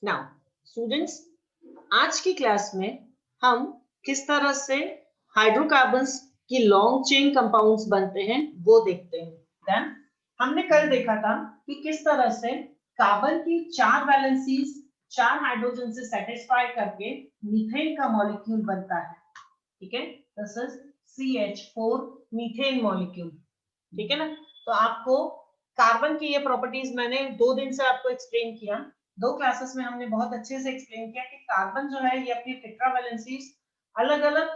Now students, आज की class में हम किस तरह से हाइड्रोकार्बन्स की लॉन्ग चेन कंपाउंड्स बनते हैं वो देखते हैं। देन हमने कल देखा था कि किस तरह से कार्बन की 4 वैलेंसीज 4 हाइड्रोजन से सेटिस्फाई करके मीथेन का मॉलिक्यूल बनता है। ठीक है, this is CH4 methane molecule. ठीक है ना। तो आपको कार्बन की ये प्रॉपर्टीज मैंने 2 दिन से आपको एक्सप्लेन किया। 2 क्लासेस में हमने बहुत अच्छे से एक्सप्लेन किया कि कार्बन जो है ये अपनी टेट्रावैलेंसीज अलग अलग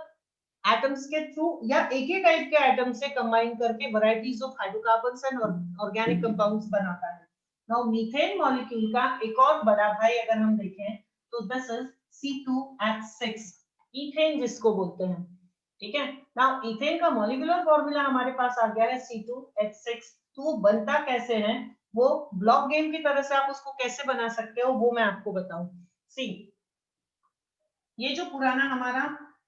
एटम्स के थ्रू या एक ही टाइप के एटम से कंबाइन करके varieties of hydrocarbons and organic compounds बनाता है। नाउ मीथेन मॉलिक्यूल का एक और बड़ा भाई अगर हम देखें तो दिस इज C2H6 ईथेन जिसको बोलते हैं। ठीक है, नाउ ईथेन का मॉलिक्यूलर फॉर्मूला हमारे पास आ गया है C2H6। तो वो बनता कैसे है, वो ब्लॉक गेम की तरह से आप उसको कैसे बना सकते हो वो मैं आपको बताऊं। सी, ये जो पुराना हमारा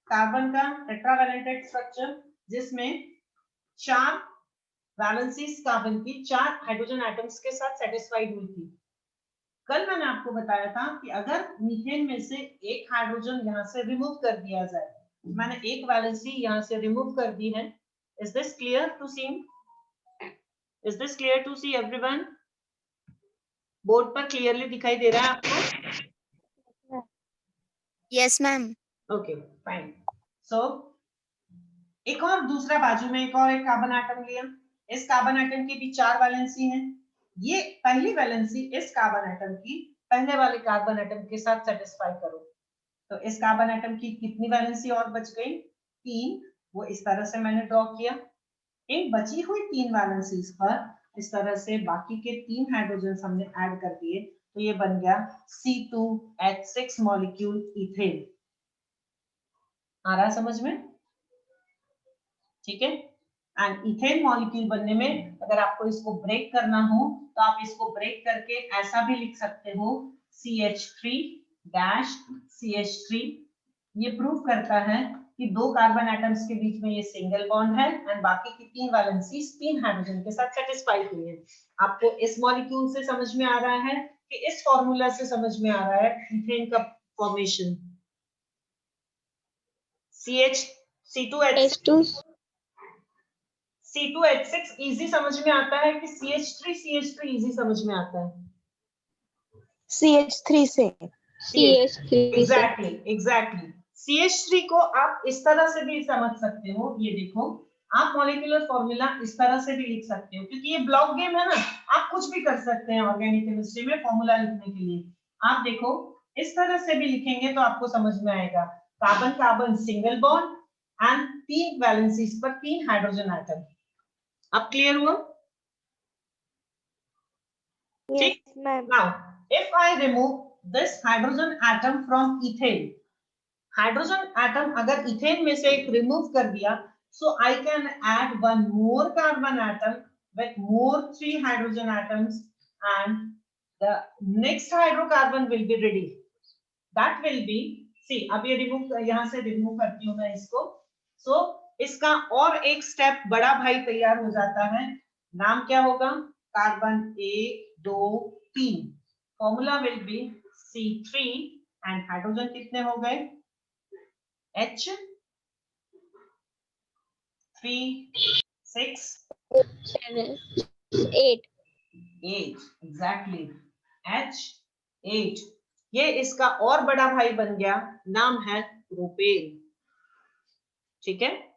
कार्बन का टेट्रावैलेंटेड स्ट्रक्चर जिसमें 4 वैलेंसीज कार्बन की 4 हाइड्रोजन एटम्स के साथ सेटिस्फाइड हुई थी। कल मैंने आपको बताया था कि अगर मीथेन में से एक हाइड्रोजन यहां से रिमूव कर दिया जाए, मैंने एक वैलेंसी यहां से रिमूव कर दी है। Is this clear to see? Is this clear to see everyone? Board पर क्लियरली दिखाई दे रहा है आपको? Yes ma'am. Okay fine. So एक और दूसरा बाजू में एक और एक कार्बन एटम लिया। इस कार्बन एटम की भी 4 वैलेंसी है। ये पहली वैलेंसी इस कार्बन एटम की पहले वाले कार्बन एटम के साथ सेटिस्फाई करो। तो इस कार्बन एटम की कितनी वैलेंसी और बच गई? 3। वो इस तरह से मैंने ड्रॉ किया। इन बची हुई 3 वैलेंसीज पर इस तरह से बाकी के 3 हाइड्रोजन हमने ऐड कर दिए, तो ये बन गया C2H6 मॉलिक्यूल इथेन। आ रहा है समझ में? ठीक है। एंड इथेन मॉलिक्यूल बनने में अगर आपको इसको ब्रेक करना हो तो आप इसको ब्रेक करके ऐसा भी लिख सकते हो CH3-CH3। ये प्रूव करता है कि 2 कार्बन एटम्स के बीच में ये सिंगल बॉन्ड है एंड बाकी की 3 वैलेंसीज 3 हाइड्रोजन के साथ सेटिस्फाई हुई है। आपको इस मॉलिक्यूल से समझ में आ रहा है कि इस फॉर्मूला से समझ में आ रहा है इथेन का फॉर्मेशन। C2H6 C2H6 इजी समझ में आता है कि CH3 इजी समझ में आता है? CH3 से। एग्जैक्टली। CH3 को आप इस तरह से भी समझ सकते हो। ये देखो, आप मॉलिक्यूलर फॉर्मूला इस तरह से भी लिख सकते हो क्योंकि ये ब्लॉक गेम है ना। आप कुछ भी कर सकते हैं ऑर्गेनिक केमिस्ट्री में फॉर्मूला लिखने के लिए। आप देखो इस तरह से भी लिखेंगे तो आपको समझ में आएगा। Carbon carbon single bond and 3 valencies पर 3 हाइड्रोजन एटम। अब क्लियर हुआ? Yes, ma'am. Now, if I remove this hydrogen atom from ethane, hydrogen atom अगर इथेन में से एक रिमूव कर दिया, so I can add one more carbon atom with more 3 hydrogen atoms and the next hydrocarbon will be ready. That will be, see, अब ये remove यहां से रिमूव करती हूं मैं इसको। so इसका और एक स्टेप बड़ा भाई तैयार हो जाता है। नाम क्या होगा? Carbon 1 2 3। Formula will be C3 and hydrogen कितने हो गए? H 3 6 8 exactly H8। ये इसका और बड़ा भाई बन गया, नाम है प्रोपेन। ठीक है।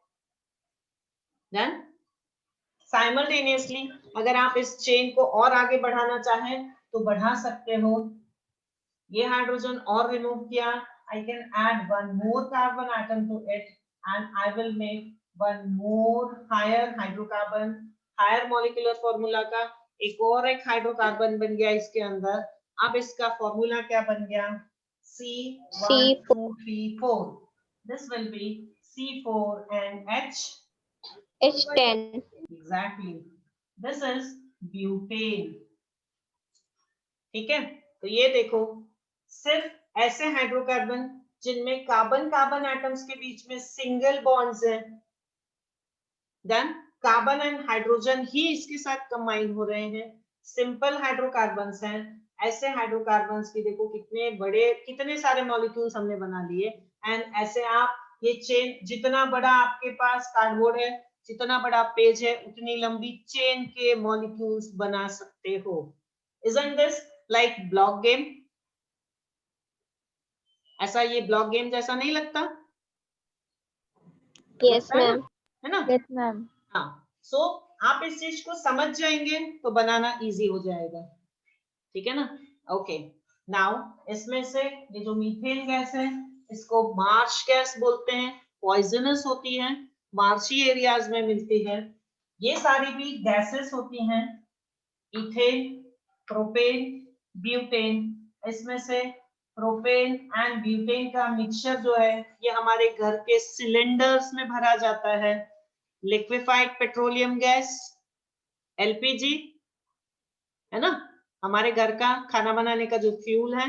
देन साइमल्टेनियसली अगर आप इस चेन को और आगे बढ़ाना चाहें तो बढ़ा सकते हो। ये हाइड्रोजन और रिमूव किया, I can add one more carbon atom to it and I will make one more higher hydrocarbon। Higher molecular formula का एक और एक हाइड्रोकार्बन बन गया इसके अंदर। अब इसका फॉर्मूला क्या बन गया? C1234। This will be C4 and H10। Exactly. This is butane। ठीक है, तो ये देखो सिर्फ ऐसे हाइड्रोकार्बन जिनमें कार्बन कार्बन एटम्स के बीच में सिंगल बॉन्ड्स हैं, देन कार्बन एंड हाइड्रोजन ही इसके साथ कंबाइन हो रहे हैं, सिंपल हाइड्रोकार्बन्स हैं, ऐसे हाइड्रोकार्बन्स की देखो कितने बड़े, कितने सारे मॉलिक्यूल्स हमने बना लिए। एंड ऐसे आप ये चेन, जितना बड़ा आपके पास कार्डबोर्ड है, जितना बड़ा पेज है, उतनी लंबी चेन के मॉलिक्यूल्स बना सकते हो। Isn't this like block game? ऐसा ये ब्लॉक गेम जैसा नहीं लगता? Yes, लगता ma'am. है ना? Yes, ma'am. हाँ, सो आप इस चीज को समझ जाएंगे तो बनाना इजी हो जाएगा, ठीक है ना? ओके, नाउ इसमें से ये जो मीथेन गैस है, इसको मार्श गैस बोलते हैं, पॉइजनस होती है, मार्शी एरियाज में मिलती है। ये सारी भी गैसेस होती हैं, इथेन, प्रोपेन, ब्यूटेन। इसमें से प्रोपेन एंड ब्यूटेन का मिक्सचर जो है ये हमारे घर के सिलेंडर्स में भरा जाता है। लिक्विफाइड पेट्रोलियम गैस, एलपीजी, है ना, हमारे घर का खाना बनाने का जो फ्यूल है,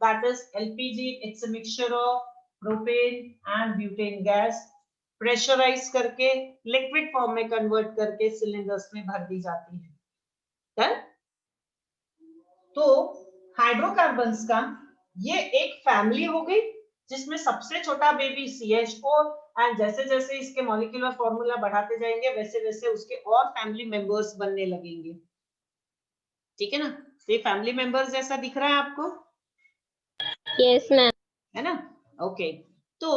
that is LPG. It's a mixture of propane and butane gas, pressurise करके लिक्विड फॉर्म में कन्वर्ट करके सिलेंडर्स में भर दी जाती है। डन? तो हाइड्रोकार्बन्स का ये एक फैमिली हो गई, जिसमें सबसे छोटा बेबी CH4, एंड जैसे जैसे इसके मॉलिक्यूलर फॉर्मूला बढ़ाते जाएंगे वैसे वैसे उसके और फैमिली मेंबर्स बनने लगेंगे, ठीक है ना? तो ये फैमिली मेंबर्स जैसा दिख रहा है आपको? Yes, ma'am. है ना? ओके, तो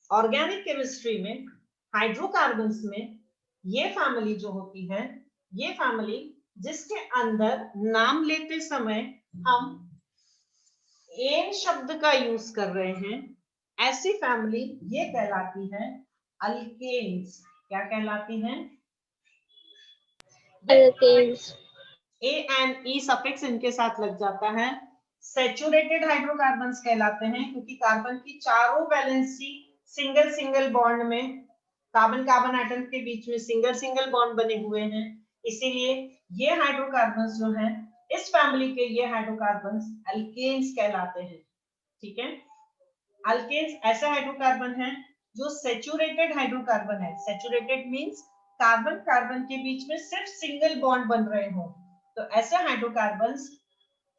ऑर्गेनिक केमिस्ट्री में हाइड्रोकार्बन्स में ये फैमिली जो होती है, ये फैमिली जिसके अंदर नाम लेते समय हम एन शब्द का यूज कर रहे हैं, ऐसी फैमिली ये कहलाती है अल्केन्स। क्या कहलाती हैं? Alkanes. A and E suffix इनके साथ लग जाता है। सैचुरेटेड हाइड्रोकार्बन्स कहलाते हैं क्योंकि कार्बन की चारों वैलेंसी सिंगल सिंगल बॉन्ड में, कार्बन कार्बन एटम के बीच में सिंगल सिंगल बॉन्ड बने हुए हैं, इसीलिए ये हाइड्रोकार्बन्स जो हैं, इस फैमिली के ये हाइड्रोकार्बन्स अल्केन्स कहलाते हैं, ठीक है? अल्केन्स ऐसा हाइड्रोकार्बन है जो सैचुरेटेड हाइड्रोकार्बन है। सैचुरेटेड मींस कार्बन कार्बन के बीच में सिर्फ सिंगल बॉन्ड बन रहे हो, तो ऐसे हाइड्रोकार्बन्स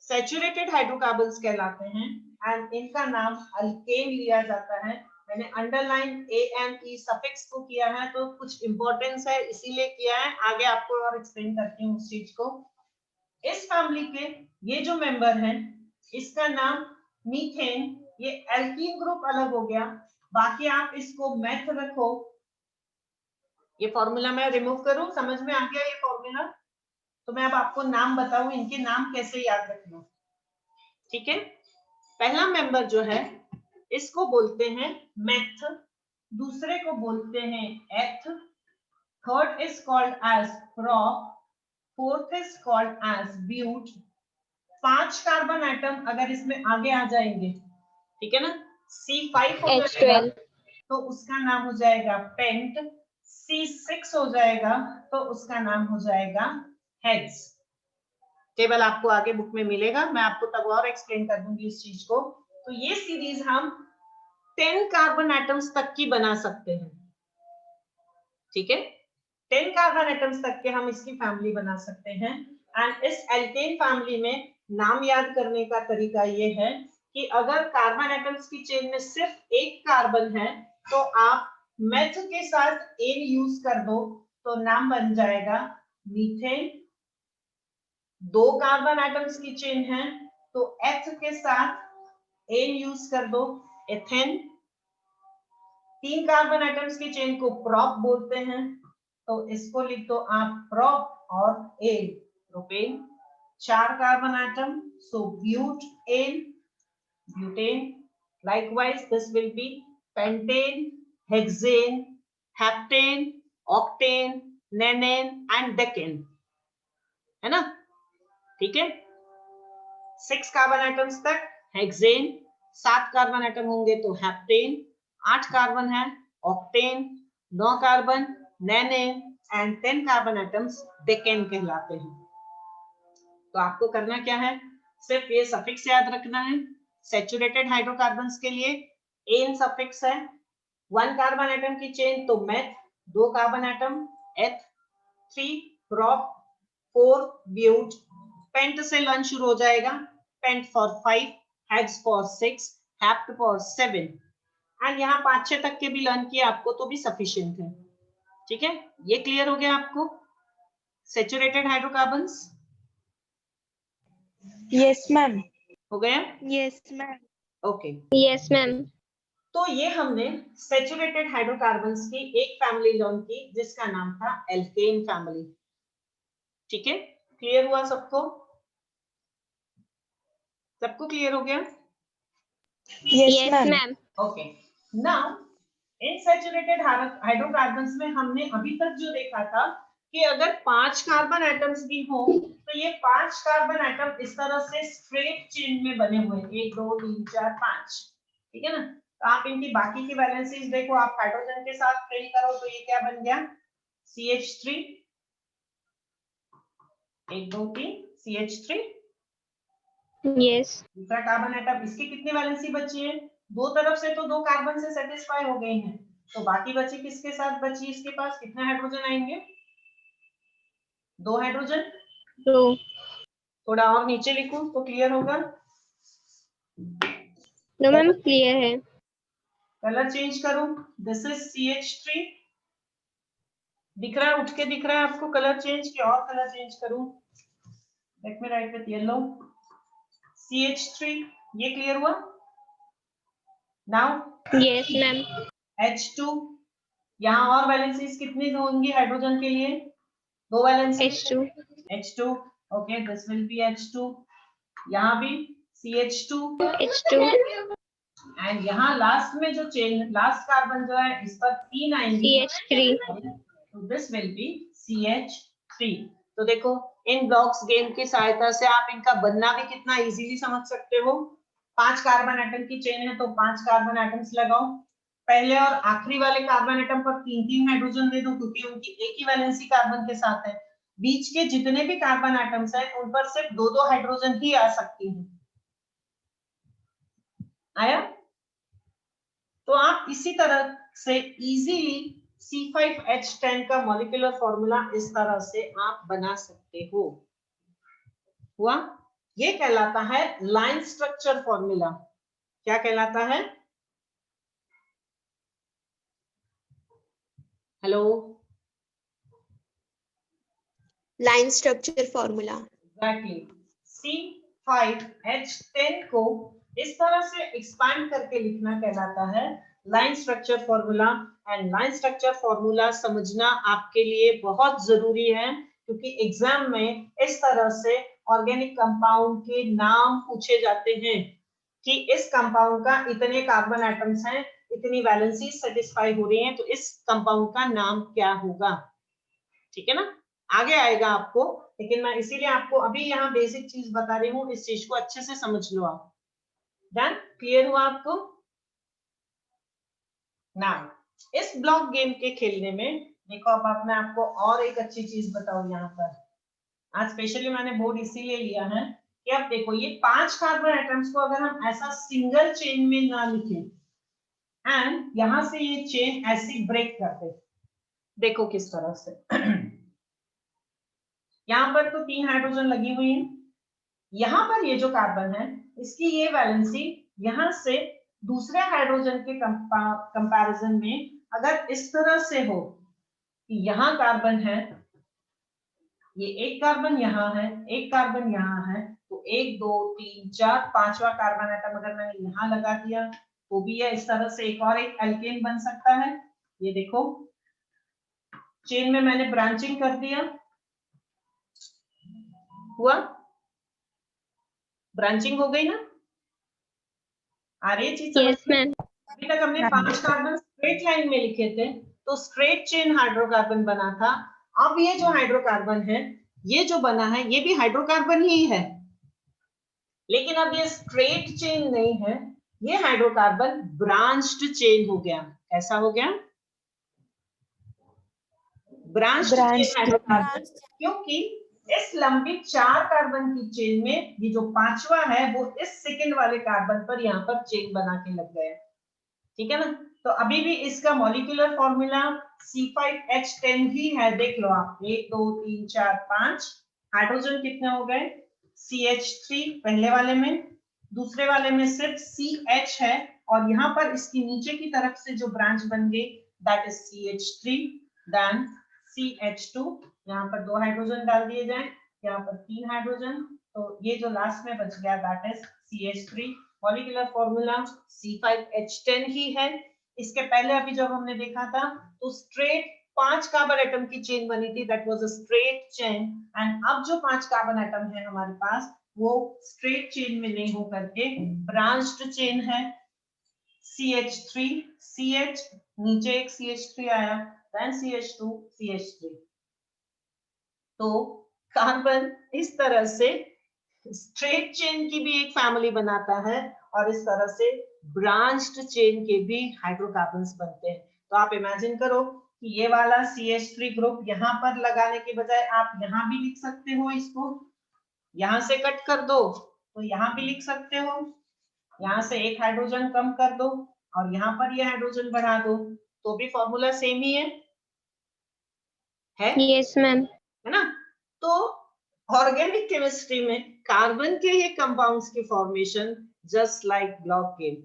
सैचुरेटेड हाइड्रोकार्बन्स कहलाते हैं एंड इनका नाम अल्केन लिया जाता है। मैंने underline A and E suffix को किया है तो कुछ इंपॉर्टेंस है इसीलिए किया है, आगे आपको और एक्सप्लेन करती हूँ उस चीज को। इस फैमिली के ये जो मेंबर हैं, इसका नाम मीथेन, ये एल्कीन ग्रुप अलग हो गया, बाकी आप इसको मेथ रखो। ये फॉर्मूला मैं रिमूव करूं, समझ में आ गया ये फॉर्मूला? तो मैं अब आपको नाम बताऊं, इनके नाम कैसे याद रखना, ठीक है? पहला मेंबर जो है इसको बोलते हैं मेथ, दूसरे को बोलते हैं eth, third is called as prop, fourth is called as but. 5 carbon atom अगर इसमें आगे आ जाएंगे, ठीक है ना, C5 हो जाएगा H12. तो उसका नाम हो जाएगा पेंट, C6 हो जाएगा तो उसका नाम हो जाएगा हेक्स। टेबल आपको आगे बुक में मिलेगा, मैं आपको तब और एक्सप्लेन कर दूंगी इस चीज को। तो ये सीरीज हम 10 कार्बन एटम्स तक की बना सकते हैं, ठीक है? 10 कार्बन एटम्स तक के हम इसकी फैमिली बना सकते हैं। एंड इस एल्केन फैमिली में नाम याद करने का तरीका ये है कि अगर कार्बन एटम्स की चेन में सिर्फ एक कार्बन है तो आप मेथ के साथ एन यूज कर दो तो नाम बन जाएगा मीथेन। 2 कार्बन एटम्स की चेन है तो एथ के साथ एन यूज कर दो, एथेन। 3 कार्बन एटम्स की चेन को प्रोप बोलते हैं तो इसको लिख दो आप प्रोप और ane, propane. 4 carbon atom so but ane, butane. Likewise, this will be pentane, hexane, heptane, octane, nanane and decane, है ना? ठीक है? 6 कार्बन एटम्स तक हेक्सेन, 7 कार्बन एटम होंगे तो हेप्टेन, 8 कार्बन है octane, 9 carbon nonane and 10 carbon atoms decane कहलाते हैं। तो आपको करना क्या है, सिर्फ ये सफिक्स याद रखना है। सैचुरेटेड हाइड्रोकार्बन्स के लिए एन सफिक्स है, 1 कार्बन एटम की चेन तो meth, 2 carbon atom eth, 3 prop, 4 but, pent से लर्न शुरू हो जाएगा, pent for 5, hex for 6, hept for 7 and यहाँ 5-6 तक के भी लर्न किए आपको तो भी सफिशिएंट है। ठीक है, ये क्लियर हो गया आपको सैचुरेटेड हाइड्रोकार्बन्स? Yes ma'am. हो गया? Yes ma'am. Okay. Yes, ma'am. तो ये हमने सैचुरेटेड हाइड्रोकार्बन्स की एक फैमिली लर्न की जिसका नाम था एल्केन फैमिली। ठीक है, क्लियर हुआ सबको? सबको क्लियर हो गया? Yes Yes, ma'am. ma'am. Okay, now in saturated hydrocarbons में हमने अभी तक जो देखा था कि अगर 5 कार्बन एटम्स भी हो तो ये 5 कार्बन एटम इस तरह से स्ट्रेट चेन में बने हुए हैं, 1 2 3 4 5। ठीक है ना? तो आप इनकी बाकी की वैलेंसीज देखो, आप हाइड्रोजन के साथ फिल करो तो ये क्या बन गया, CH3, 1 2 3 CH3। Yes. दूसरा कार्बन एटम, इसकी कितनी वैलेंसी बची है, दो तरफ से तो 2 कार्बन से सेटिस्फाई हो गए हैं, तो बाकी बची किसके साथ बची, इसके पास कितने हाइड्रोजन आएंगे, 2 हाइड्रोजन। 2. थोड़ा और नीचे लिखूं तो क्लियर होगा? No, ma'am. Clear है. कलर चेंज करूं, दिस इज CH3, दिख रहा है, उठ के दिख रहा है आपको कलर चेंज, की और कलर चेंज करूं, let me right with yellow, CH3, ये क्लियर हुआ? Now Yes, ma'am. H2, यहाँ और वैलेंसीज कितनी होंगी हाइड्रोजन के लिए, 2 valency, H2. H2, okay this will be H2, यहाँ भी CH2 H2. एंड यहाँ लास्ट में जो चेन, लास्ट कार्बन जो है इस पर 3 आएंगी, CH3. तो दिस विल बी CH3। तो देखो इन ब्लॉक्स गेम की सहायता से आप इनका बनना भी कितना इजीली समझ सकते हो। 5 कार्बन एटम की चेन है तो 5 कार्बन एटम्स लगाओ, पहले और आखिरी वाले कार्बन एटम पर 3-3 हाइड्रोजन दे दो क्योंकि उनकी एक ही वैलेंसी कार्बन के साथ है, बीच के जितने भी कार्बन एटम्स हैं उन पर सिर्फ 2-2 हाइड्रोजन ही आ सकती हैं। आया? तो आप इसी तरह से इजीली C5H10 का मॉलिक्यूलर फॉर्मूला इस तरह से आप बना सकते हो। हुआ? ये कहलाता है लाइन स्ट्रक्चर फॉर्मूला। क्या कहलाता है? Hello, line structure formula. Exactly. C5H10 को इस तरह से एक्सपैंड करके लिखना कहलाता है line structure formula. And line structure formula समझना आपके लिए बहुत जरूरी है क्योंकि एग्जाम में इस तरह से ऑर्गेनिक कंपाउंड के नाम पूछे जाते हैं कि इस कंपाउंड का इतने कार्बन एटम्स हैं, इतनी वैलेंसी सेटिस्फाई हो रही हैं, तो इस कंपाउंड का नाम क्या होगा। ठीक है ना, आगे आएगा आपको, लेकिन मैं इसीलिए आपको अभी यहाँ बेसिक चीज बता रही हूँ, इस चीज को अच्छे से समझ लो आप। डन? क्लियर हुआ आपको? नाउ इस ब्लॉक गेम के खेलने में देखो, अब मैं आपको और एक अच्छी चीज बताऊं। यहाँ पर आज स्पेशली मैंने बोर्ड इसीलिए लिया है कि अब देखो ये 5 कार्बन एटम्स को अगर हम ऐसा सिंगल चेन में ना लिखें एंड यहां से ये चेन ऐसी ब्रेक करते, देखो किस तरह से यहाँ पर तो 3 हाइड्रोजन लगी हुई है, यहाँ पर ये जो कार्बन है इसकी ये वैलेंसी यहाँ से दूसरे हाइड्रोजन के कंपैरिजन में अगर इस तरह से हो कि यहाँ कार्बन है, ये एक कार्बन यहाँ है, एक कार्बन यहाँ है, तो 1 2 3 4 5वां कार्बन एटम अगर मैंने यहाँ लगा दिया तो भी है इस तरह से एक और एक एल्केन बन सकता है। ये देखो चेन में मैंने ब्रांचिंग कर दिया, हुआ? ब्रांचिंग हो गई ना? आ रही है चीज समझ? Yes, ma'am. अभी तक हमने 5 कार्बन स्ट्रेट लाइन में लिखे थे तो स्ट्रेट चेन हाइड्रोकार्बन बना था। अब ये जो हाइड्रोकार्बन है, ये जो बना है ये भी हाइड्रोकार्बन ही है, लेकिन अब ये स्ट्रेट चेन नहीं है, ये हाइड्रोकार्बन ब्रांच्ड चेन हो गया। कैसा हो गया? ब्रांच्ड चेन हाइड्रोकार्बन, क्योंकि इस लंबी 4 कार्बन की चेन में ये जो 5वां है वो इस सेकंड वाले कार्बन पर यहाँ पर चेन बना के लग गया। ठीक है ना? तो अभी भी इसका मॉलिक्यूलर फॉर्मूला C5H10 ही है, देख लो आप, 1 2 3 4 5 हाइड्रोजन कितने हो गए, CH3 पहले वाले में, दूसरे वाले में सिर्फ CH है, और यहाँ पर इसकी नीचे की तरफ से जो ब्रांच बन गई that is CH3 then CH2, यहाँ पर 2 हाइड्रोजन डाल दिए जाए, यहाँ पर 3 हाइड्रोजन, तो ये जो लास्ट में बच गया that is CH3। Molecular formula C5H10 ही है। इसके पहले अभी जब हमने देखा था तो स्ट्रेट 5 कार्बन एटम की चेन बनी थी, that was a straight chain, and अब जो 5 कार्बन एटम है हमारे पास वो स्ट्रेट चेन में नहीं हो करके ब्रांच्ड चेन है। CH3 CH, नीचे एक CH3 आया, देन CH2 CH3। तो कार्बन इस तरह से स्ट्रेट चेन की भी एक फैमिली बनाता है, और इस तरह से ब्रांच्ड चेन के भी हाइड्रोकार्बन्स बनते हैं। तो आप इमेजिन करो कि ये वाला CH3 ग्रुप यहाँ पर लगाने के बजाय आप यहाँ भी लिख सकते हो, इसको यहाँ से कट कर दो तो यहाँ भी लिख सकते हो, यहाँ से एक हाइड्रोजन कम कर दो और यहाँ पर ये हाइड्रोजन बढ़ा दो, तो भी फॉर्मूला सेम ही है यस मैम। है ना। तो ऑर्गेनिक केमिस्ट्री में कार्बन के ये कंपाउंड्स की formation just like block game.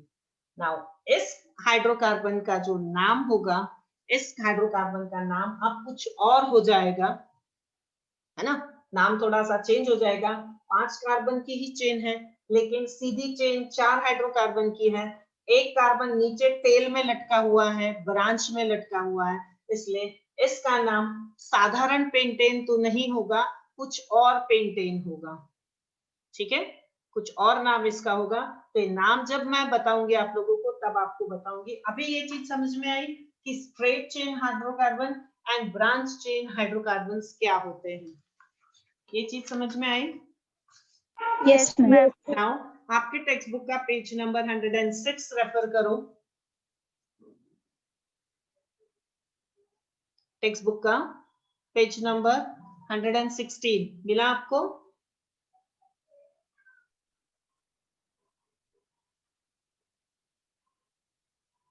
Now इस हाइड्रोकार्बन का जो नाम होगा, इस हाइड्रोकार्बन का नाम अब कुछ और हो जाएगा, है ना, नाम थोड़ा सा चेंज हो जाएगा। 5 कार्बन की ही चेन है, लेकिन सीधी चेन 4 हाइड्रोकार्बन की है। एक कार्बन नीचे टेल में लटका हुआ है, ब्रांच में लटका हुआ है, इसलिए इसका नाम साधारण पेंटेन तो नहीं होगा, कुछ और पेंटेन होगा। ठीक है, कुछ और नाम इसका होगा। तो नाम जब मैं बताऊंगी आप लोगों को तब आपको बताऊंगी। अभी ये चीज समझ में आई कि straight chain hydrocarbon and branch chain hydrocarbon क्या होते हैं, ये चीज समझ में आई। Yes, ma'am. नाउ आपके टेक्स्ट बुक का पेज नंबर 106 रेफर करो। टेक्स्ट बुक का पेज नंबर 116 मिला आपको?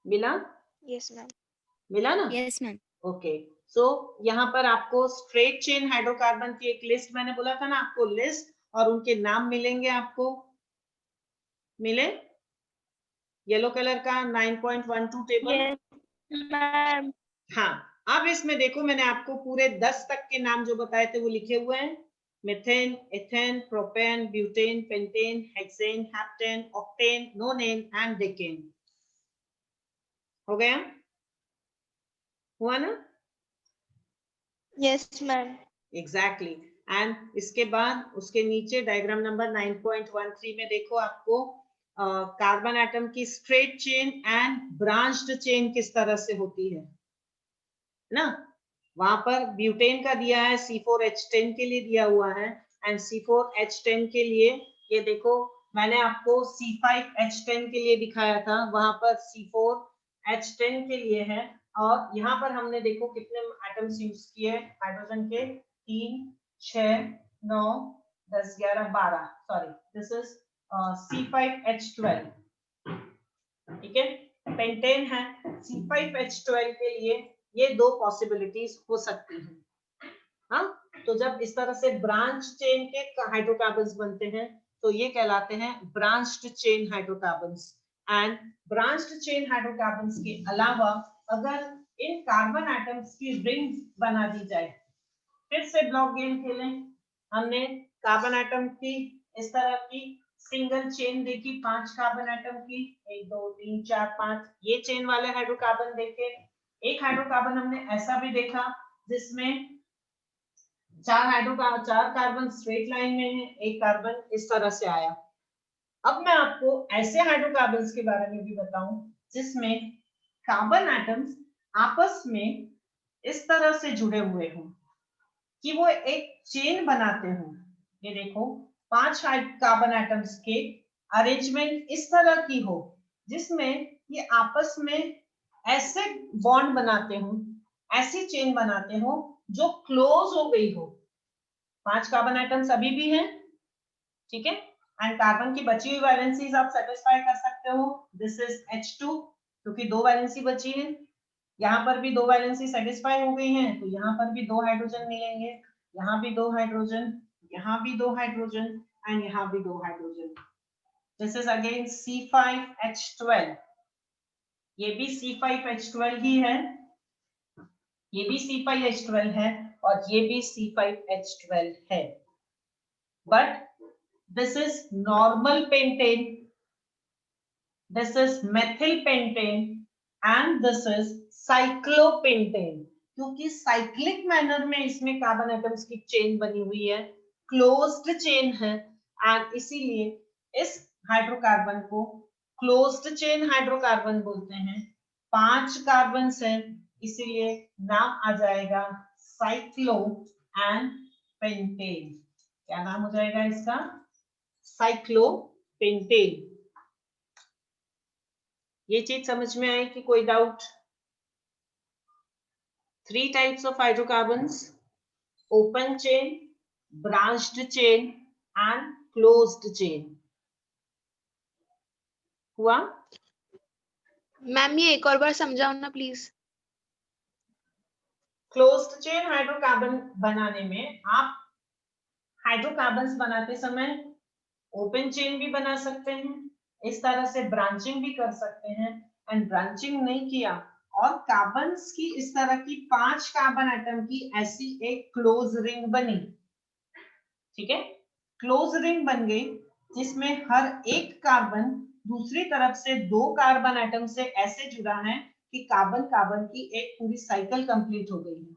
मिला? Yes, ma'am. मिला ना? Yes, ma'am. ओके, सो यहाँ पर आपको स्ट्रेट चेन हाइड्रोकार्बन की एक लिस्ट, मैंने बोला था ना आपको लिस्ट, और उनके नाम मिलेंगे आपको, मिले? येलो कलर का 9.12 टेबल। Yes, ma'am. हाँ, अब इसमें देखो मैंने आपको पूरे 10 तक के नाम जो बताए थे वो लिखे हुए हैं। Methane, ethane, propane, butane, pentane, hexane, heptane, octane, नोनेन and decane. हो गया? हुआ ना? Yes, ma'am. एग्जैक्टली। एंड इसके बाद उसके नीचे डायग्राम नंबर 9.13 में देखो आपको कार्बन एटम की straight chain and branched chain किस तरह से होती है ना। वहां पर ब्यूटेन का दिया है, C4H10 के लिए दिया हुआ है, एंड C4H10 के लिए ये देखो मैंने आपको C5H10 के लिए दिखाया था, वहां पर C4H10 के लिए है। और यहाँ पर हमने देखो कितने एटम्स यूज किए हाइड्रोजन के, 3, 6, 9, 10, 11, 12, सॉरी दिस इज C5H12। ठीक है, पेंटेन है, C5H12 के लिए ये 2 पॉसिबिलिटीज हो सकती हैं। हाँ, तो जब इस तरह से ब्रांच चेन के हाइड्रोकार्बन्स बनते हैं तो ये कहलाते हैं branched chain hydrocarbons. And branched chain hydrocarbons के अलावा अगर इन कार्बन एटम्स की रिंग्स बना दी जाए, फिर से ब्लॉक गेम खेलें, हमने कार्बन एटम की इस तरह की सिंगल चेन देखी 5 कार्बन एटम की, 1 2 3 4 5, ये चेन वाले हाइड्रोकार्बन देखे। एक हाइड्रोकार्बन हमने ऐसा भी देखा जिसमें 4 कार्बन स्ट्रेट लाइन में है, एक कार्बन इस तरह से आया। अब मैं आपको ऐसे हाइड्रोकार्बन्स के बारे में भी बताऊं जिसमें कार्बन एटम्स आपस में इस तरह से जुड़े हुए हों कि वो एक चेन बनाते हों। ये देखो 5 कार्बन एटम्स के अरेंजमेंट इस तरह की हो जिसमें ये आपस में ऐसे बॉन्ड बनाते हो, ऐसी चेन बनाते हो जो क्लोज हो गई हो। 5 कार्बन एटम्स अभी भी हैं, ठीक है, एंड कार्बन की बची हुई वैलेंसीज आप सेटिस्फाई कर सकते हो। दिस इज H2 क्योंकि 2 वैलेंसी बची है, यहाँ पर भी 2 वैलेंसी सेटिस्फाई हो गई हैं, तो यहाँ पर भी 2 हाइड्रोजन मिलेंगे, यहाँ भी 2 हाइड्रोजन, यहाँ भी 2 हाइड्रोजन एंड यहाँ भी 2 hydrogen. This is again C5H12. ये भी C5H12 ही है, ये भी C5H12 है और ये भी C5H12 है. But this is normal pentane, this is methyl pentane and this is cyclopentane. क्योंकि साइक्लिक मैनर में इसमें कार्बन एटम्स की चेन बनी हुई है, क्लोज्ड चेन है एंड इसीलिए इस हाइड्रोकार्बन को क्लोज्ड चेन हाइड्रोकार्बन बोलते हैं. 5 कार्बन है इसीलिए नाम आ जाएगा साइक्लो एंड पेंटेन. क्या नाम हो जाएगा इसका? साइक्लोपेंटेन. ये चीज समझ में आई कि कोई doubt? 3 types of hydrocarbons: open chain, branched chain and closed chain. हुआ? मैम ये एक और बार समझाओ ना प्लीज. क्लोज्ड चेन हाइड्रोकार्बन बनाने में आप हाइड्रोकार्बन्स बनाते समय ओपन चेन भी बना सकते हैं, इस तरह से ब्रांचिंग भी कर सकते हैं एंड ब्रांचिंग नहीं किया और कार्बन्स की इस तरह की 5 कार्बन एटम की ऐसी एक क्लोज रिंग बनी. ठीक है, क्लोज रिंग बन गई जिसमें हर एक कार्बन दूसरी तरफ से 2 कार्बन एटम से ऐसे जुड़ा है कि कार्बन कार्बन की एक पूरी साइकिल कंप्लीट हो गई है,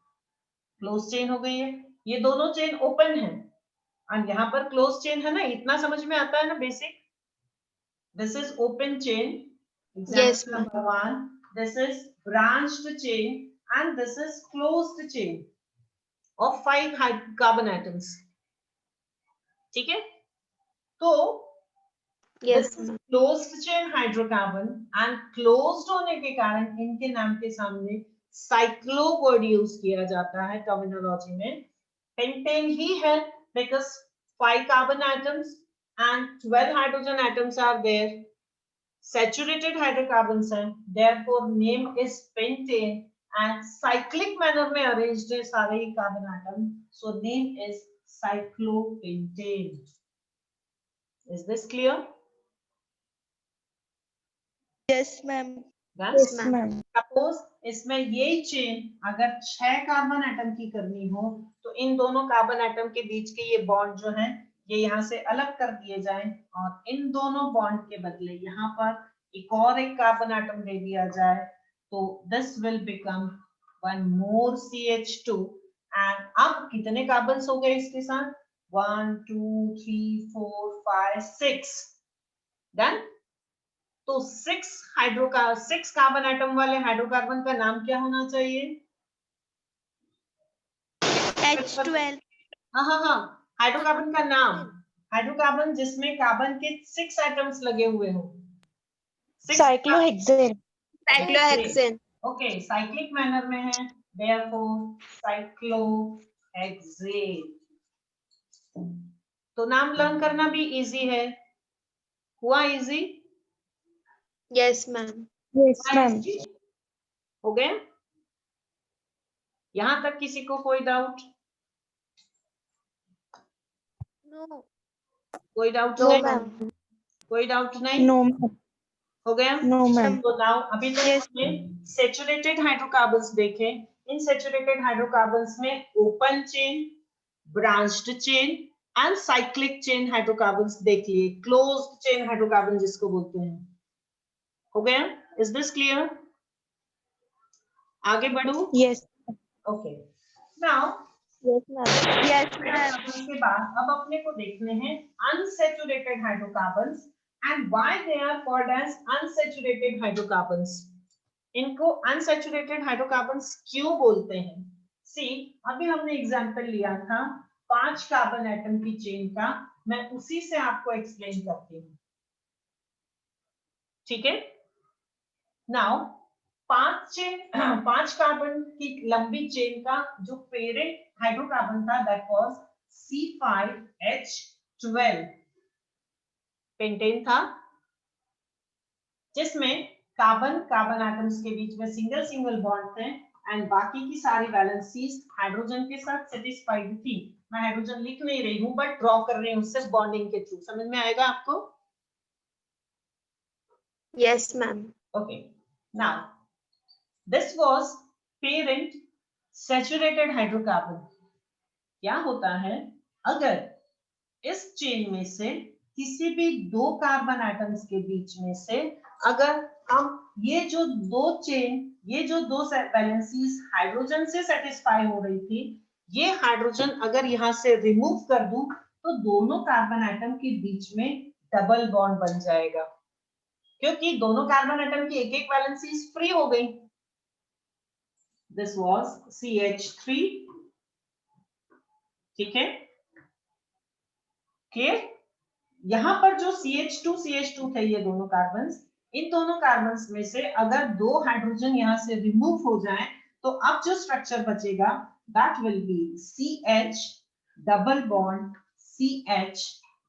क्लोज चेन हो गई है. ये दोनों चेन ओपन है और यहाँ पर क्लोज चेन है ना, इतना समझ में आता है ना basic. This is open chain, Yes, example number 1. This is branched chain and this is closed chain of 5 carbon atoms. ठीक है, तो yes, this is closed chain hydrocarbon and closed होने के कारण इनके नाम के सामने साइक्लो वर्ड यूज किया जाता है टर्मिनोलॉजी में. पेंटेन ही है because 5 carbon atoms and 12 hydrogen atoms are there. Saturated hydrocarbons हैं, therefore name is pentane and cyclic manner में arranged है सारे ही carbon atom, so name is cyclopentane. Is this clear? Yes, ma'am. Yes, ma'am. Suppose इसमें ये chain अगर 6 carbon atom की करनी हो तो इन दोनों कार्बन एटम के बीच के ये बॉन्ड जो हैं ये यहाँ से अलग कर दिए जाएं और इन दोनों बॉन्ड के बदले यहाँ पर एक और एक कार्बन एटम दे दिया जाए तो this will become one more CH2 and अब कितने कार्बन हो गए इसके साथ? 1 2 3 4 5 6. डन. तो 6 कार्बन एटम वाले हाइड्रोकार्बन का नाम क्या होना चाहिए? H12. हाँ, हाइड्रोकार्बन का नाम, हाइड्रोकार्बन जिसमें कार्बन के 6 एटम्स लगे हुए हो. Cyclohexane. Cyclohexane. Okay, cyclic manner में है, therefore cyclohexane. तो नाम लर्न करना भी इजी है. हुआ easy? Yes, ma'am. Yes, ma'am. हो गया? यहां तक किसी को कोई डाउट? No. कोई डाउट No, नहीं? ma'am. कोई डाउट नहीं? No, ma'am. हो गया? No, ma'am. तो नाउ अभी तक हमने सैचुरेटेड हाइड्रोकार्बन्स देखे. इन सैचुरेटेड हाइड्रोकार्बन्स में open chain, branched chain and cyclic chain hydrocarbons देख लिए. क्लोज्ड चेन हाइड्रोकार्बन जिसको बोलते हैं. हो गया? Is this clear? आगे बढ़ूं? Yes. Okay. Now Yes, ma'am. Yes, ma'am. उसके बाद अब अपने को देखने हैं unsaturated hydrocarbons and why they are called as unsaturated hydrocarbons. इनको unsaturated hydrocarbons क्यों बोलते हैं? See, अभी हमने एग्जांपल लिया था 5 कार्बन एटम की चेन का, मैं उसी से आपको एक्सप्लेन करती हूँ. ठीक है? नाउ 5 कार्बन की लंबी चेन का जो पेरेंट हाइड्रोकार्बन था दैट वाज C5H12 पेंटेन था, जिसमें कार्बन कार्बन एटम्स के बीच में सिंगल सिंगल बॉन्ड थे एंड बाकी की सारी वैलेंसीज हाइड्रोजन के साथ सेटिस्फाइड थी. मैं हाइड्रोजन लिख नहीं रही हूँ बट ड्रॉ कर रही हूँ सिर्फ बॉन्डिंग के थ्रू। समझ में आएगा आपको? Yes, ma'am. Okay. Now, this was parent saturated hydrocarbon. क्या होता है अगर इस चेन में से किसी भी दो कार्बन एटम्स के बीच में से अगर हम ये जो दो वैलेंसीज हाइड्रोजन से सेटिस्फाई हो रही थी, ये हाइड्रोजन अगर यहाँ से रिमूव कर दूं तो दोनों कार्बन एटम के बीच में डबल बॉन्ड बन जाएगा, क्योंकि दोनों कार्बन एटम की एक एक वैलेंसीज फ्री हो गई। दिस वाज CH3, ठीक है, क्लियर? यहां पर जो CH2 थे ये दोनों कार्बन्स, इन दोनों कार्बन्स में से अगर दो हाइड्रोजन यहां से रिमूव हो जाएं तो अब जो स्ट्रक्चर बचेगा that will be CH double bond CH,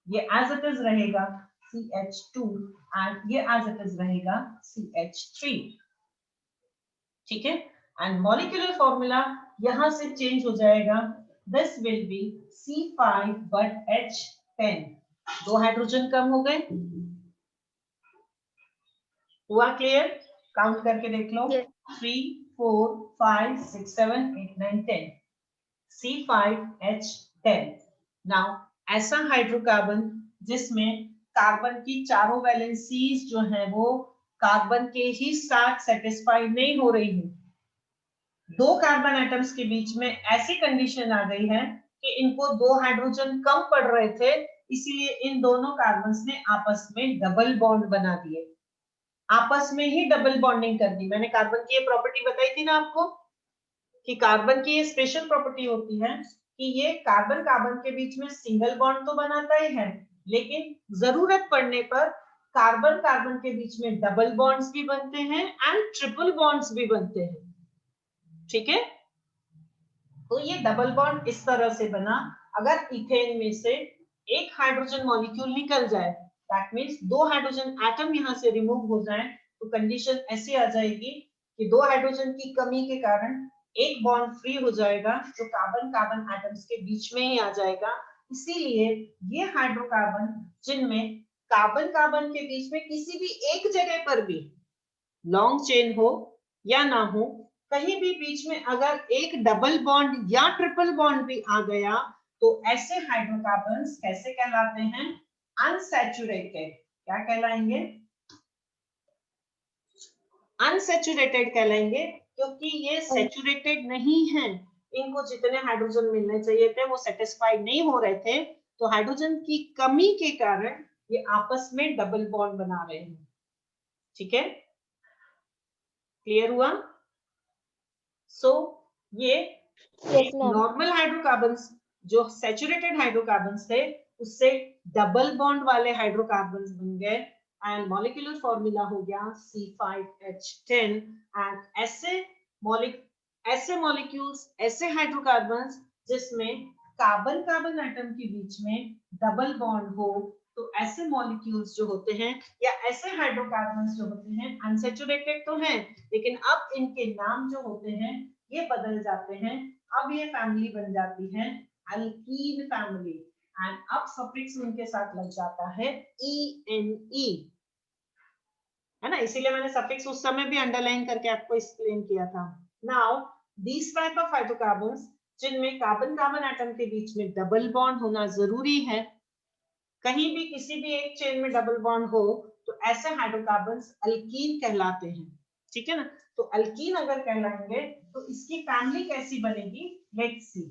ये एज इट इज रहेगा CH2 एंड ये एज इट इज रहेगा CH3, ठीक है। एंड मॉलिक्यूलर फॉर्मूला यहां से चेंज हो जाएगा, this will be C5 but H10, दो हाइड्रोजन कम हो गए। हुआ क्लियर? काउंट करके देख लो। Yes. 3 4 5 6 7 8 9 10, C5H10। नाउ ऐसा हाइड्रोकार्बन जिसमें कार्बन की चारों वैलेंसीज जो है वो कार्बन के ही साथ सेटिस्फाई नहीं हो रही है, दो कार्बन एटम्स के बीच में ऐसी कंडीशन आ गई है कि इनको दो हाइड्रोजन कम पड़ रहे थे, इसीलिए इन दोनों कार्बन्स ने आपस में डबल बॉन्ड बना दिए, आपस में ही डबल बॉन्डिंग कर दी। मैंने कार्बन की ये प्रॉपर्टी बताई थी ना आपको कि कार्बन की ये स्पेशल प्रॉपर्टी होती है कि ये कार्बन कार्बन के बीच में सिंगल बॉन्ड तो बनाता ही है, लेकिन जरूरत पड़ने पर कार्बन कार्बन के बीच में डबल बॉन्ड्स भी बनते हैं एंड ट्रिपल बॉन्ड्स भी बनते हैं, ठीक है। तो ये डबल बॉन्ड इस तरह से बना, अगर इथेन में से एक हाइड्रोजन मॉलिक्यूल निकल जाए, दैट मींस दो हाइड्रोजन एटम यहां से रिमूव हो जाए, तो कंडीशन ऐसी आ जाएगी कि दो हाइड्रोजन की कमी के कारण एक बॉन्ड फ्री हो जाएगा जो कार्बन कार्बन एटम्स के बीच में ही आ जाएगा। इसीलिए ये हाइड्रोकार्बन जिनमें कार्बन कार्बन के बीच में किसी भी एक जगह पर भी लॉन्ग चेन हो या ना हो, कहीं भी बीच में अगर एक डबल बॉन्ड या ट्रिपल बॉन्ड भी आ गया तो ऐसे हाइड्रोकार्बन्स कैसे कहलाते हैं? अनसैचुरेटेड। क्या कहलाएंगे? अनसैचुरेटेड कहलाएंगे, क्योंकि ये सैचुरेटेड नहीं है, इनको जितने हाइड्रोजन मिलने चाहिए थे वो सेटिस्फाई नहीं हो रहे थे, तो हाइड्रोजन की कमी के कारण ये आपस में डबल बॉन्ड बना रहे हैं, ठीक है। क्लियर हुआ? सो ये नॉर्मल हाइड्रोकार्बन्स जो सैचुरेटेड हाइड्रोकार्बन्स थे उससे डबल बॉन्ड वाले हाइड्रोकार्बन्स बन गए एंड मॉलिक्यूलर फॉर्मूला हो गया C5H10। एंड ऐसे मॉलिक्यूल्स, ऐसे हाइड्रोकार्बन्स जिसमें कार्बन कार्बन एटम के बीच में डबल बॉन्ड हो, तो ऐसे मॉलिक्यूल्स जो होते हैं या ऐसे हाइड्रोकार्बन्स जो होते हैं अनसैचुरेटेड तो हैं, लेकिन अब इनके नाम जो होते हैं ये बदल जाते हैं। अब ये फैमिली बन जाती है अल्कीन फैमिली एंड अब सफिक्स इनके साथ लग जाता है ENE, है ना, इसीलिए मैंने सफिक्स उस समय भी अंडरलाइन करके आपको एक्सप्लेन किया था। Now this type of hydrocarbons जिनमें कार्बन कार्बन एटम के बीच में डबल बॉन्ड होना जरूरी है, कहीं भी किसी भी एक चेन में डबल बॉन्ड हो, तो ऐसे हाइड्रोकार्बन्स अल्कीन कहलाते हैं, ठीक है ना। तो अल्कीन अगर कहलाएंगे तो इसकी फैमिली कैसी बनेगी, लेट्स सी।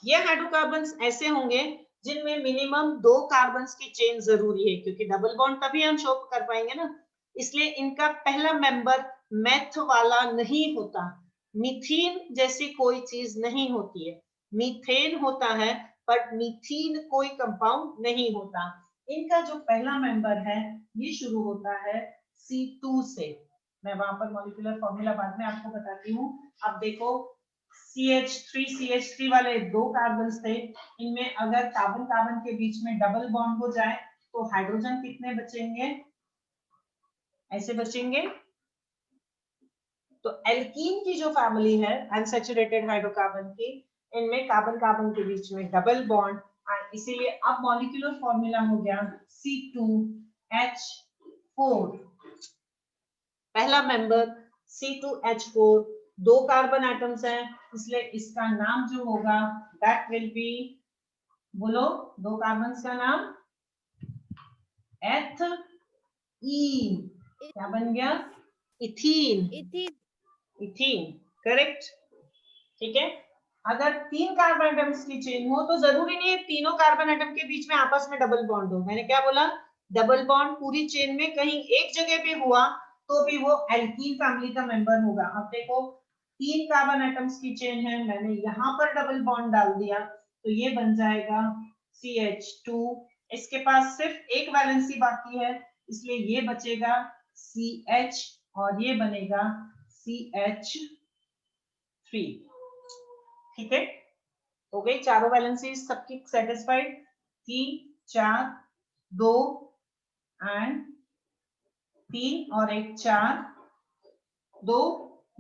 ये हाइड्रोकार्बन्स ऐसे होंगे जिनमें मिनिमम दो कार्बन्स की चेन जरूरी है, क्योंकि डबल बॉन्ड तभी हम शो कर पाएंगे ना, इसलिए इनका पहला मेंबर मेथ वाला नहीं होता। मीथेन जैसी कोई चीज नहीं होती है, मीथेन होता है बट मीथेन कोई कंपाउंड नहीं होता। इनका जो पहला मेंबर है ये शुरू होता है C2 से। मैं वहां पर मॉलिक्यूलर फॉर्मूला बाद में आपको बताती हूँ। अब देखो CH3 वाले दो कार्बन थे, इनमें अगर कार्बन कार्बन के बीच में डबल बॉन्ड हो जाए तो हाइड्रोजन कितने बचेंगे? ऐसे बचेंगे। तो एल्कीन की जो फैमिली है अनसैचुरेटेड हाइड्रोकार्बन की, इनमें कार्बन कार्बन के बीच में डबल बॉन्ड, और इसीलिए अब मॉलिक्यूलर फॉर्मूला हो गया C2H4। पहला मेंबर C2H4, 2 कार्बन एटम्स हैं, इसलिए इसका नाम जो होगा दैट विल बी, बोलो 2 कार्बन का नाम एथीन। क्या बन गया? इथीन। Ethene, correct. ठीक है, अगर 3 कार्बन एटम्स की चेन हो तो जरूरी नहीं है तीनों कार्बन एटम के बीच में आपस में डबल बॉन्ड हो। मैंने क्या बोला? डबल बॉन्ड पूरी चेन में कहीं एक जगह पे हुआ तो भी वो एल्कीन फैमिली का मेंबर होगा। अब देखो 3 कार्बन एटम्स की चेन है, मैंने यहाँ पर डबल बॉन्ड डाल दिया तो ये बन जाएगा CH2। इसके पास सिर्फ एक वैलेंसी बाकी है, इसलिए ये बचेगा CH और ये बनेगा CH3। ठीक है, हो गई चारों वैलेंसी सबकी सेटिस्फाइड। 3 4 2 एंड 3 और 1 4 2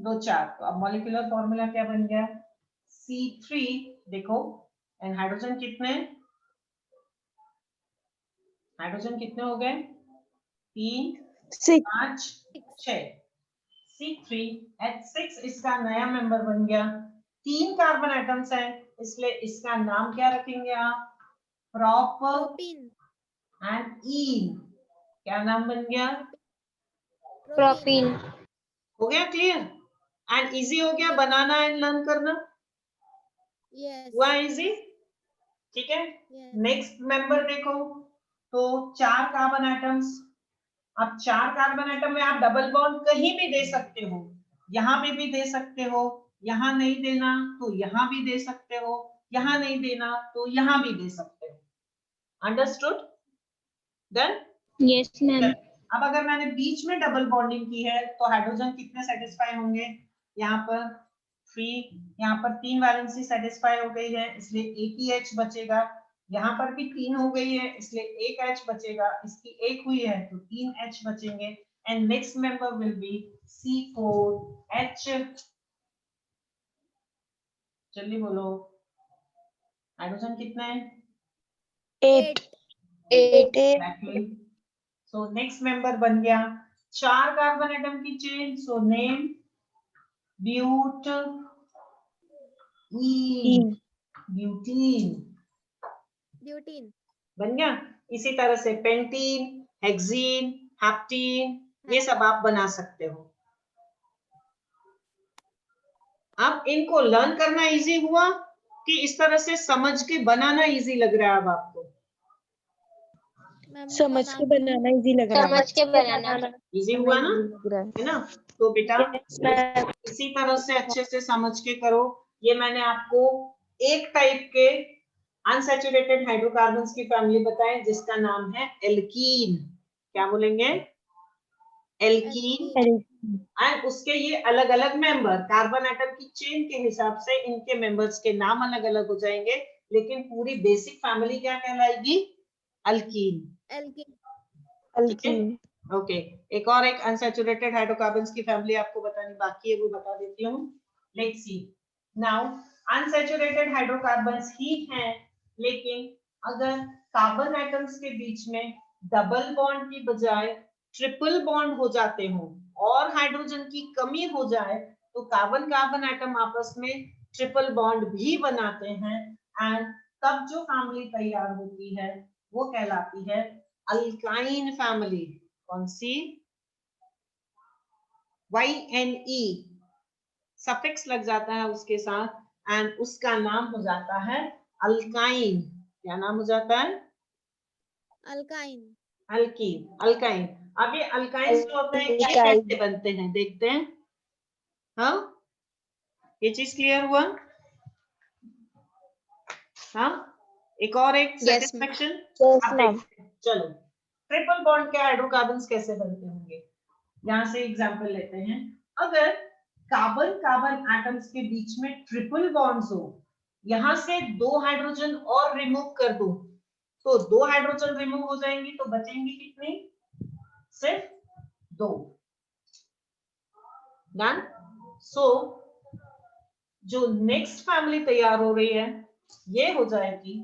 2 4। तो अब मॉलिक्यूलर फॉर्मूला क्या बन गया? C3। देखो एंड हाइड्रोजन कितने? हाइड्रोजन कितने हो गए? 3 5 6। C3H6 इसका नया मेंबर बन गया। 3 कार्बन एटम्स हैं, इसलिए इसका नाम क्या रखेंगे आप? प्रोपीन एंड ईन। क्या नाम बन गया? प्रोपीन। हो गया क्लियर एंड इजी हो गया बनाना एंड लर्न करना। हुआ इजी? ठीक है, नेक्स्ट मेंबर देखो, तो 4 कार्बन एटम्स। अब 4 कार्बन एटम में आप डबल बॉन्ड कहीं भी दे सकते हो, यहां पे भी दे सकते हो, यहां नहीं देना तो यहां भी दे सकते हो, यहां नहीं देना तो यहां भी दे सकते हो। अंडरस्टूड? डन? Yes ma'am. अब अगर मैंने बीच में डबल बॉन्डिंग की है तो हाइड्रोजन कितने सेटिस्फाई होंगे? यहाँ पर 3, यहाँ पर 3 वैलेंसी सेटिस्फाई हो गई है, इसलिए एक ही H बचेगा। यहाँ पर भी 3 हो गई है, इसलिए एक H बचेगा। इसकी 1 हुई है तो 3 H बचेंगे and next member will be C4H। जल्दी बोलो, हाइड्रोजन कितने हैं? 8 Exactly. So next member बन गया 4 कार्बन एटम की chain, so name butene. Butene बन गया। इसी तरह से पेंटीन, हेक्सीन, हेप्टीन, ये सब आप बना सकते हो। अब इनको लर्न करना इजी हुआ कि इस तरह से समझ के बनाना इजी लग रहा है अब आपको? समझ के बनाना इजी लग रहा है। समझ के बनाना। इजी हुआ ना? है ना? तो बेटा मैम। इसी तरह से अच्छे से समझ के करो। ये मैंने आपको एक टाइप के अनसैचुरेटेड हाइड्रोकार्बन्स की फैमिली बताएं जिसका नाम है एल्कीन। क्या बोलेंगे? एल्कीन। एंड उसके ये अलग अलग मेंबर कार्बन एटम की चेन के हिसाब से इनके मेंबर्स के नाम अलग अलग हो जाएंगे, लेकिन पूरी बेसिक फैमिली क्या कहलाएगी? अल्कीन। अल्कीन। ओके, एक और एक अनसैचुरेटेड हाइड्रोकार्बन्स की फैमिली आपको बतानी बाकी है, वो बता देती हूँ। Let's see now, unsaturated hydrocarbons ही हैं, लेकिन अगर कार्बन एटम्स के बीच में डबल बॉन्ड की बजाय ट्रिपल बॉन्ड हो जाते हो और हाइड्रोजन की कमी हो जाए तो कार्बन कार्बन एटम आपस में ट्रिपल बॉन्ड भी बनाते हैं एंड तब जो फैमिली तैयार होती है वो कहलाती है अल्काइन फैमिली। कौन सी? YNE सफिक्स लग जाता है उसके साथ एंड उसका नाम हो जाता है अल्काइन। क्या नाम हो जाता है? अल्कीन। अल्काइन। अब ये अल्काइंस जो होते हैं ये कैसे बनते हैं देखते हैं। हाँ, ये चीज क्लियर हुआ? हाँ, एक और एक Yes, ma'am. सेटिस्फेक्शन। चलो, ट्रिपल बॉन्ड के हाइड्रोकार्बन्स कैसे बनते होंगे? यहां से एग्जांपल लेते हैं। अगर कार्बन कार्बन एटम्स के बीच में ट्रिपल बॉन्ड्स हो, यहां से 2 हाइड्रोजन और रिमूव कर दो तो 2 हाइड्रोजन रिमूव हो जाएंगी तो बचेंगी कितनी? सिर्फ 2। डन? सो जो नेक्स्ट फैमिली तैयार हो रही है ये हो जाएगी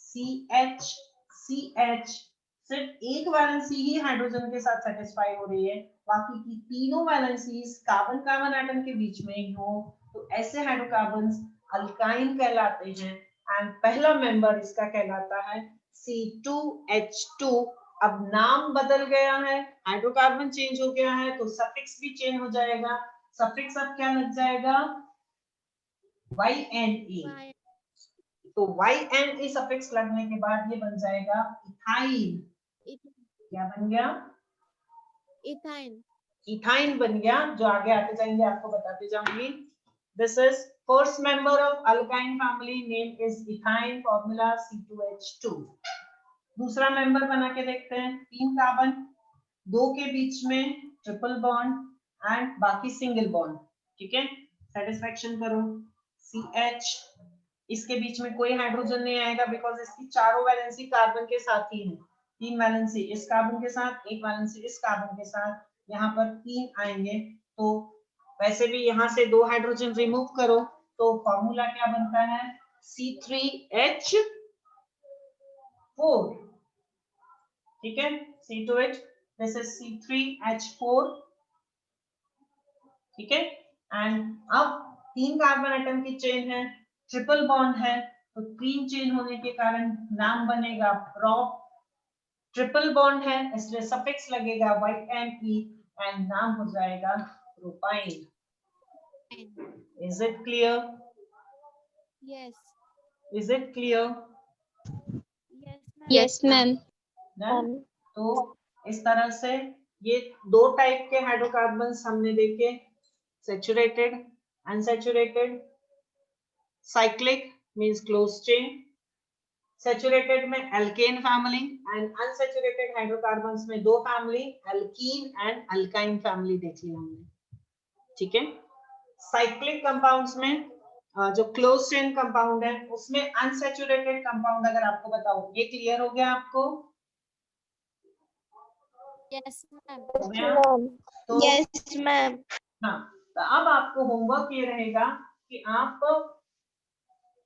CH CH। सिर्फ एक वैलेंसी ही हाइड्रोजन के साथ सेटिस्फाई हो रही है, बाकी की तीनों वैलेंसीज कार्बन कार्बन एटम के बीच में ही हो, तो ऐसे हाइड्रोकार्बन्स अल्काइन कहलाते हैं। एंड पहला मेंबर इसका कहलाता है C2H2। अब नाम बदल गया है, हाइड्रोकार्बन चेंज हो गया है, तो सफिक्स भी चेंज हो जाएगा। सफिक्स अब क्या लग जाएगा? YNE। तो YNE सफिक्स लगने के बाद ये बन जाएगा इथाइन। क्या बन गया? इथाइन। इथाइन बन गया, जो आगे आते जाएंगे आपको बताते जाऊंगी। This is first member of alkyne family, name is ethyne, formula C2H2। दूसरा मेंबर बना के देखते हैं। 3 कार्बन, 2 के बीच में ट्रिपल बॉन्ड एंड बाकी सिंगल बॉन्ड। ठीक है, सेटिस्फेक्शन करो। CH, इसके बीच में कोई हाइड्रोजन नहीं आएगा बिकॉज इसकी चारों वैलेंसी कार्बन के साथ ही है। 3 वैलेंसी इस कार्बन के साथ, 1 वैलेंसी इस कार्बन के साथ, यहाँ पर 3 आएंगे। तो वैसे भी यहाँ से 2 हाइड्रोजन रिमूव करो तो फॉर्मूला क्या बनता है? C3H4। ठीक है, C2H, दिस इज C3H4। ठीक है, एंड अब 3 कार्बन एटम की चेन है, ट्रिपल बॉन्ड है, तो 3 चेन होने के कारण नाम बनेगा प्रोप। ट्रिपल बॉन्ड है इसलिए सफिक्स लगेगा YNE एंड नाम हो जाएगा propyne. Is it clear? Yes. Is it clear? Yes, ma'am. तो इस तरह से ये 2 टाइप के हाइड्रोकार्बन्स हमने देखे, saturated, unsaturated. Cyclic means close chain, saturated में alkane family and unsaturated hydrocarbons में 2 family, alkene and alkyne family देख ली हमने। ठीक है, साइक्लिक कंपाउंड्स में जो क्लोज चेन कंपाउंड है उसमें अनसैचुरेटेड कंपाउंड अगर आपको बताओ, ये क्लियर हो गया आपको? Yes, ma'am. हो गया? तो Yes, ma'am. हाँ, तो अब आपको होमवर्क ये रहेगा कि आप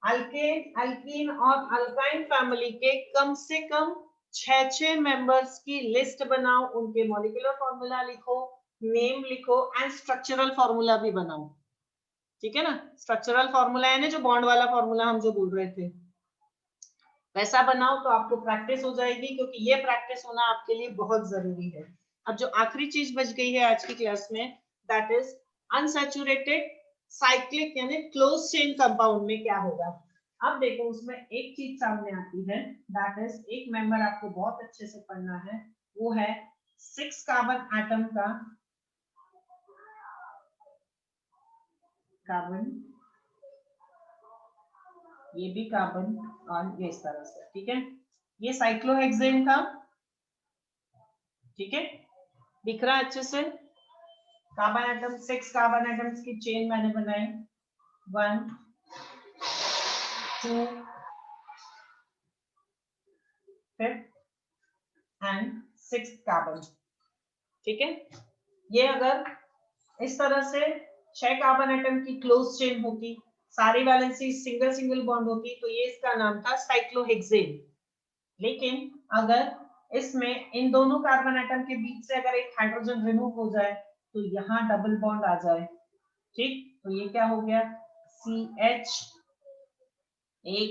अल्केन, एल्कीन और अल्काइन फैमिली के कम से कम 6 मेंबर्स की लिस्ट बनाओ, उनके मॉलिक्यूलर फॉर्मूला लिखो, नेम लिखो एंड स्ट्रक्चरल फॉर्मूला भी बनाओ। ठीक है ना, स्ट्रक्चरल फॉर्मूला है ना, जो बॉन्ड वाला फॉर्मूला हम जो बोल रहे थे वैसा बनाओ, तो आपको प्रैक्टिस हो जाएगी, क्योंकि ये प्रैक्टिस होना आपके लिए बहुत जरूरी है। अब जो आखिरी चीज बच गई है आज की क्लास में, दैट इज अनसैचुरेटेड साइक्लिक यानी क्लोज चेन कंपाउंड में क्या होगा। अब देखो उसमें एक चीज सामने आती है, दैट इज एक मेंबर आपको बहुत अच्छे से पढ़ना है, वो है 6 कार्बन एटम का कार्बन, ये भी कार्बन और ये इस तरह से। ठीक है, ये साइक्लोहेक्सेन था। ठीक है, दिख रहा है अच्छे से? कार्बन एटम, 6 कार्बन एटम्स की चेन मैंने बनाई, 1 2 5th एंड 6th कार्बन। ठीक है, ये अगर इस तरह से 6 कार्बन एटम की क्लोज चेन होती, सारी वैलेंसी सिंगल सिंगल बॉन्ड होती, तो ये इसका नाम था साइक्लोहेक्सेन। लेकिन अगर इसमें इन दोनों कार्बन एटम के बीच से अगर एक हाइड्रोजन रिमूव हो जाए तो यहाँ डबल बॉन्ड आ जाए, ठीक, तो ये क्या हो गया? CH 1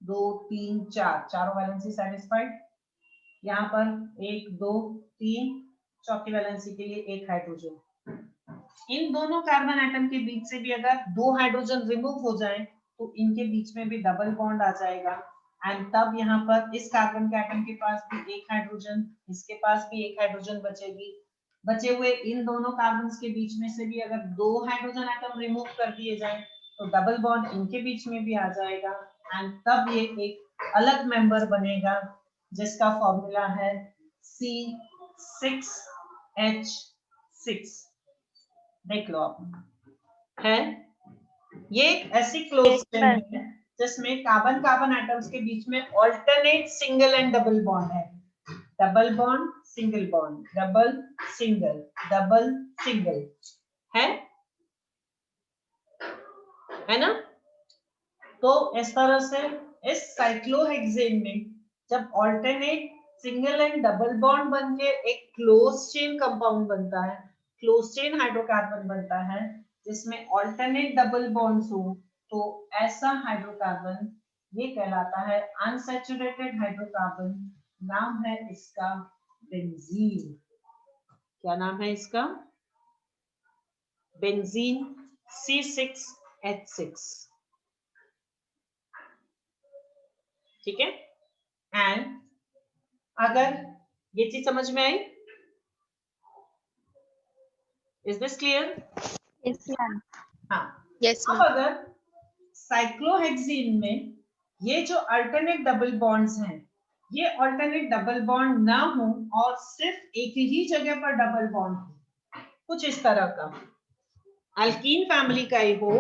2 3 4, चारों वैलेंसी सेटिस्फाइड। यहाँ पर 1 2 3, चौथी वैलेंसी के लिए एक हाइड्रोजन। इन दोनों कार्बन एटम के बीच से भी अगर 2 हाइड्रोजन रिमूव हो जाए तो इनके बीच में भी डबल बॉन्ड आ जाएगा, एंड तब यहाँ पर इस कार्बन के एटम के पास भी एक हाइड्रोजन, इसके पास भी एक हाइड्रोजन बचेगी। बचे हुए इन दोनों कार्बन के बीच में से भी अगर 2 हाइड्रोजन एटम रिमूव कर दिए जाए तो डबल बॉन्ड इनके बीच में भी आ जाएगा, एंड तब ये एक अलग मेंबर बनेगा जिसका फॉर्मूला है C6H6। देख लो आप, है ये एक ऐसी क्लोज चेन है जिसमें कार्बन कार्बन एटम्स के बीच में alternate single and double bond है, double bond single bond, double single है। है ना। तो इस तरह से इस साइक्लोहेक्सेन में जब alternate single and double bond बनके एक क्लोज चेन कंपाउंड बनता है, क्लोज चेन हाइड्रोकार्बन बनता है जिसमें ऑल्टरनेट डबल बॉन्ड्स हो, तो ऐसा हाइड्रोकार्बन ये कहलाता है अनसैचुरेटेड हाइड्रोकार्बन। नाम है इसका बेंजीन। क्या नाम है इसका? Benzene C6H6। ठीक है। एंड अगर ये चीज समझ में आई, is this clear? Yes, ma'am. हाँ। Yes, अब अगर साइक्लोहेक्सीन में ये जो अल्टरनेट डबल बॉन्ड्स हैं, ये अल्टरनेट डबल बॉन्ड ना हो और सिर्फ एक ही जगह पर डबल बॉन्ड हो, कुछ इस तरह का अल्कीन फैमिली का ही हो,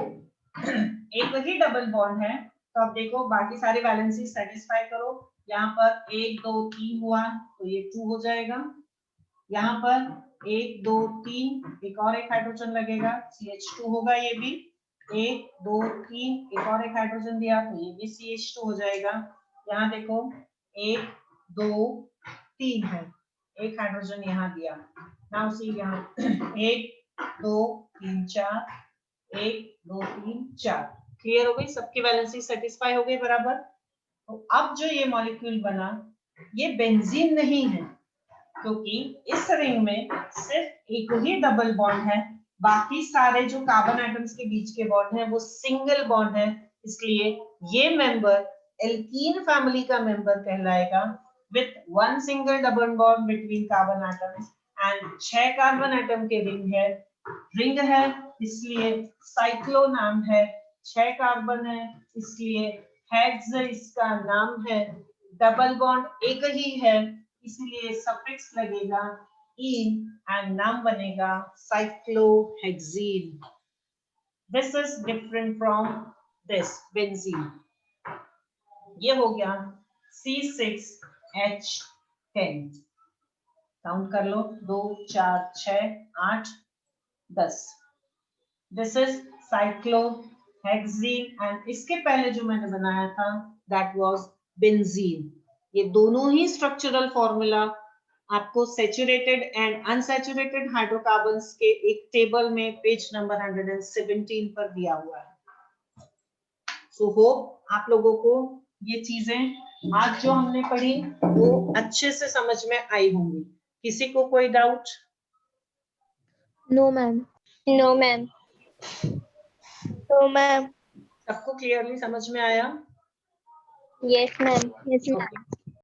एक ही डबल बॉन्ड है, तो आप देखो बाकी सारे वैलेंसी सेटिस्फाई करो। यहाँ पर 1 2 3 हुआ तो ये 2 हो जाएगा, यहाँ पर 1 2 3 एक और एक हाइड्रोजन लगेगा, CH2 होगा। ये भी 1 2 3 एक और एक हाइड्रोजन दिया तो ये भी CH2 हो जाएगा। यहाँ देखो 1 2 3 है, एक हाइड्रोजन यहाँ दिया। नाउ सी यहाँ 1 2 3 4 1 2 3 4। क्लियर हो गई? सबकी वैलेंसी सेटिस्फाई हो गई बराबर। तो अब जो ये मॉलिक्यूल बना ये बेंजीन नहीं है, क्योंकि इस रिंग में सिर्फ एक ही डबल बॉन्ड है, बाकी सारे जो कार्बन एटम्स के बीच के बॉन्ड है वो सिंगल बॉन्ड है। इसलिए ये मेंबर एल्कीन फैमिली का मेंबर कहलाएगा with 1 single double bond between carbon atoms and 6 carbon atom के रिंग है इसलिए साइक्लो नाम है। 6 कार्बन है इसलिए हेक्स इसका नाम है। डबल बॉन्ड एक ही है इसलिए सफिक्स लगेगा इन एंड नाम बनेगा cyclohexene. This is different from this benzene. ये हो गया C6H10। काउंट कर लो 2 4 6 8 10। दिस इज साइक्लोहेक्सीन एंड इसके पहले जो मैंने बनाया था दैट वाज बेंजीन। ये दोनों ही स्ट्रक्चरल फॉर्मूला आपको सैचुरेटेड एंड अनसैचुरेटेड हाइड्रोकार्बन्स के एक टेबल में पेज नंबर 117 पर दिया हुआ है। सो होप आप लोगों को ये चीजें आज जो हमने पढ़ी वो अच्छे से समझ में आई होंगी। किसी को कोई doubt? No, ma'am. No, ma'am. तो मैम सबको क्लियरली समझ में आया? Yes, ma'am. Yes, ma'am. Okay.